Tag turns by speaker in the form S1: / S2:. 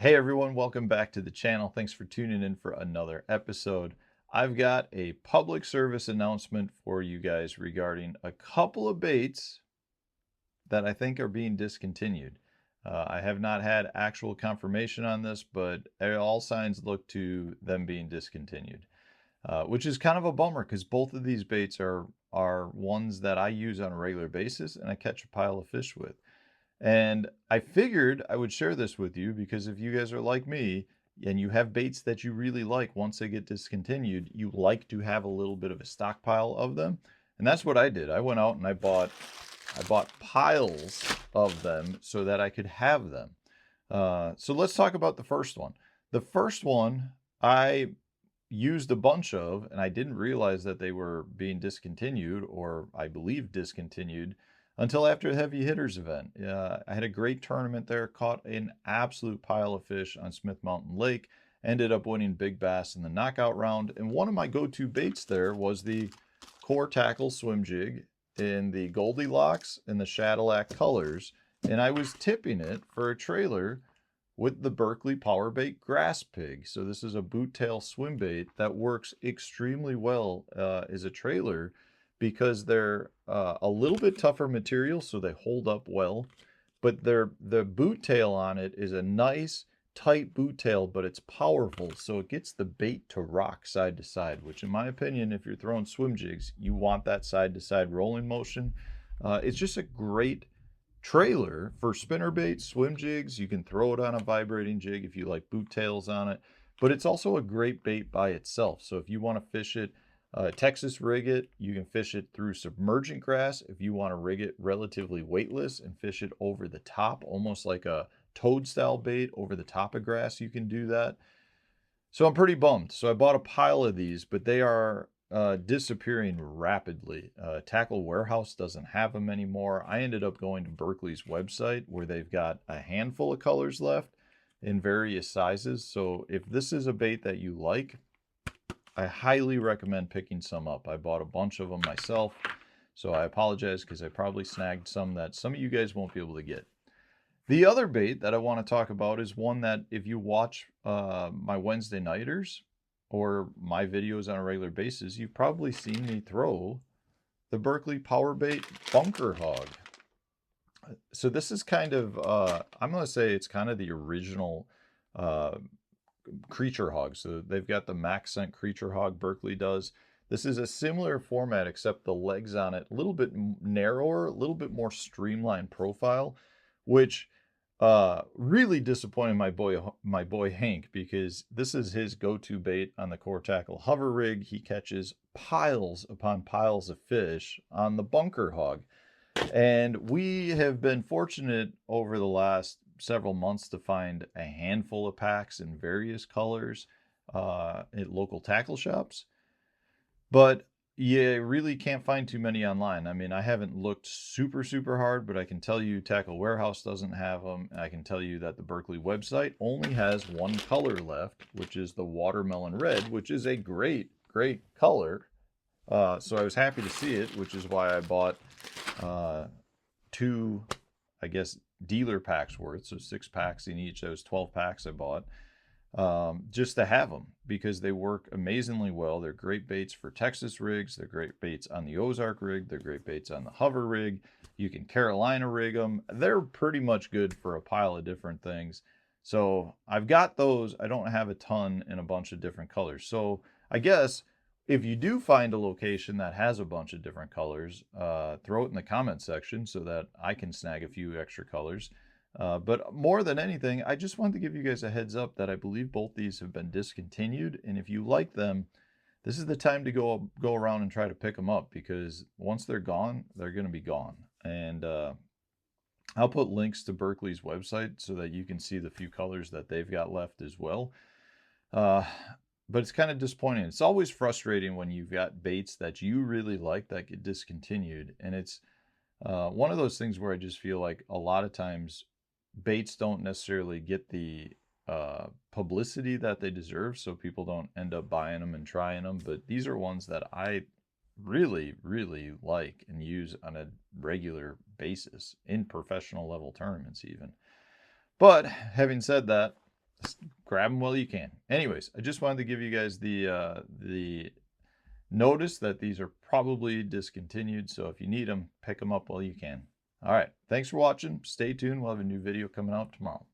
S1: Hey everyone, welcome back to the channel. Thanks for tuning in for another episode. I've got a public service announcement for you guys regarding a couple of baits that I think are being discontinued. I have not had actual confirmation on this, but all signs look to them being discontinued, which is kind of a bummer because both of these baits are ones that I use on a regular basis and I catch a pile of fish with. And I figured I would share this with you because if you guys are like me and you have baits that you really like, once they get discontinued, you like to have a little bit of a stockpile of them. And that's what I did. I went out and I bought piles of them so that I could have them. So let's talk about the first one. The first one I used a bunch of, and I didn't realize that they were being discontinued, or I believe discontinued, until after the heavy hitters event. I had a great tournament there, caught an absolute pile of fish on Smith Mountain Lake, ended up winning big bass in the knockout round. And one of my go-to baits there was the core tackle swim jig in the Goldilocks and the Shadowlac colors. And I was tipping it for a trailer with the Berkeley Powerbait grass pig. So this is a boot tail swim bait that works extremely well as a trailer, because they're a little bit tougher material, so they hold up well. But the boot tail on it is a nice, tight boot tail, but it's powerful, so it gets the bait to rock side to side, which in my opinion, if you're throwing swim jigs, you want that side to side rolling motion. It's just a great trailer for spinner baits, swim jigs. You can throw it on a vibrating jig if you like boot tails on it, but it's also a great bait by itself. So if you want to fish it, Texas rig it, you can fish it through submergent grass. If you want to rig it relatively weightless and fish it over the top, almost like a toad style bait over the top of grass, you can do that. So I'm pretty bummed. So I bought a pile of these, but they are disappearing rapidly. Tackle Warehouse doesn't have them anymore. I ended up going to Berkeley's website where they've got a handful of colors left in various sizes. So if this is a bait that you like, I highly recommend picking some up. I bought a bunch of them myself, so I apologize because I probably snagged some that some of you guys won't be able to get. The other bait that I want to talk about is one that if you watch my Wednesday nighters or my videos on a regular basis, you've probably seen me throw the Berkeley Powerbait Bunker Hog. So this is kind of, I'm going to say it's kind of the original creature hog. So they've got the max scent creature hog, Berkeley does. This is a similar format, except the legs on it a little bit narrower, a little bit more streamlined profile, which really disappointed my boy Hank, because this is his go-to bait on the core tackle hover rig. He catches piles upon piles of fish on the bunker hog, and we have been fortunate over the last several months to find a handful of packs in various colors at local tackle shops. But you really can't find too many online. I mean, I haven't looked super hard, but I can tell you Tackle Warehouse doesn't have them. I can tell you that the Berkeley website only has one color left, which is the watermelon red, which is a great color. So I was happy to see it, which is why I bought two, I guess, dealer packs worth, so 6 packs in each. Those 12 packs I bought just to have them, because they work amazingly well. They're great baits for Texas rigs. They're great baits on the Ozark rig. They're great baits on the hover rig. You can Carolina rig them. They're pretty much good for a pile of different things. So I've got those. I don't have a ton in a bunch of different colors. So I guess if you do find a location that has a bunch of different colors, throw it in the comment section so that I can snag a few extra colors. But more than anything, I just wanted to give you guys a heads up that I believe both these have been discontinued. And if you like them, this is the time to go around and try to pick them up, because once they're gone, they're going to be gone. And I'll put links to Berkeley's website so that you can see the few colors that they've got left as well. But it's kind of disappointing. It's always frustrating when you've got baits that you really like that get discontinued. And it's one of those things where I just feel like a lot of times baits don't necessarily get the publicity that they deserve, so people don't end up buying them and trying them. But these are ones that I really like and use on a regular basis in professional level tournaments even. But having said that, grab them while you can. Anyways, I just wanted to give you guys the notice that these are probably discontinued. So if you need them, pick them up while you can. All right. Thanks for watching. Stay tuned. We'll have a new video coming out tomorrow.